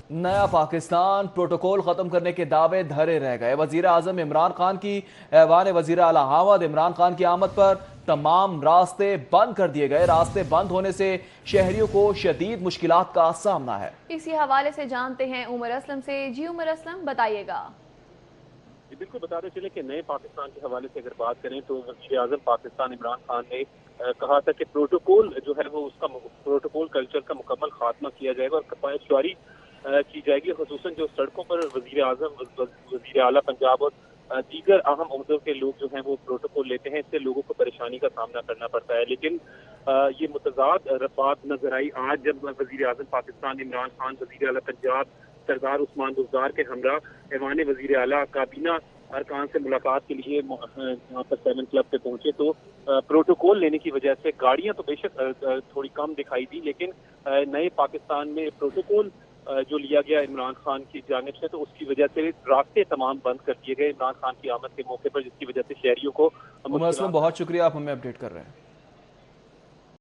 नया पाकिस्तान प्रोटोकॉल ख़त्म करने के दावे धरे रह गए। वज़ीर आज़म इमरान खान की ऐवान वज़ीर आला हमद इमरान खान की आमद पर तमाम रास्ते बंद कर दिए गए। रास्ते बंद होने से शहरियों को शदीद मुश्किलात का सामना है। इसी हवाले से जानते हैं उमर असलम से। जी उमर असलम, बताइएगा। जी बिल्कुल, बताते चले कि नए पाकिस्तान के हवाले से अगर बात करें तो वज़ीर आज़म पाकिस्तान इमरान खान ने कहा था कि प्रोटोकॉल जो है वो उसका प्रोटोकॉल कल्चर का मुकम्मल खात्मा किया जाएगा और कपायतशुआरी की जाएगी। ख़ुसूसन जो सड़कों पर वज़ीर आज़म, वज़ीर आला पंजाब और दीगर अहम ओहदों के लोग जो हैं वो प्रोटोकॉल लेते हैं, इससे लोगों को परेशानी का सामना करना पड़ता है। लेकिन ये मुतज़ाद बात नजर आई आज जब वज़ीर आज़म पाकिस्तान इमरान खान, वज़ीर आला पंजाब सरदार उस्मान बुज़दार के हमरा ऐवान वज़ीर आला काबीना अरकान से मुलाकात के लिए यहाँ पर 7 क्लब पे पहुंचे तो प्रोटोकॉल लेने की वजह से गाड़ियां तो बेशक थोड़ी कम दिखाई दी, लेकिन नए पाकिस्तान में प्रोटोकॉल जो लिया गया इमरान खान की जानिब से, तो उसकी वजह से रास्ते तमाम बंद कर दिए गए इमरान खान की आमद के मौके पर, जिसकी वजह से शहरियों को उमर असलम, मुश्किल। बहुत शुक्रिया, आप हमें अपडेट कर रहे हैं।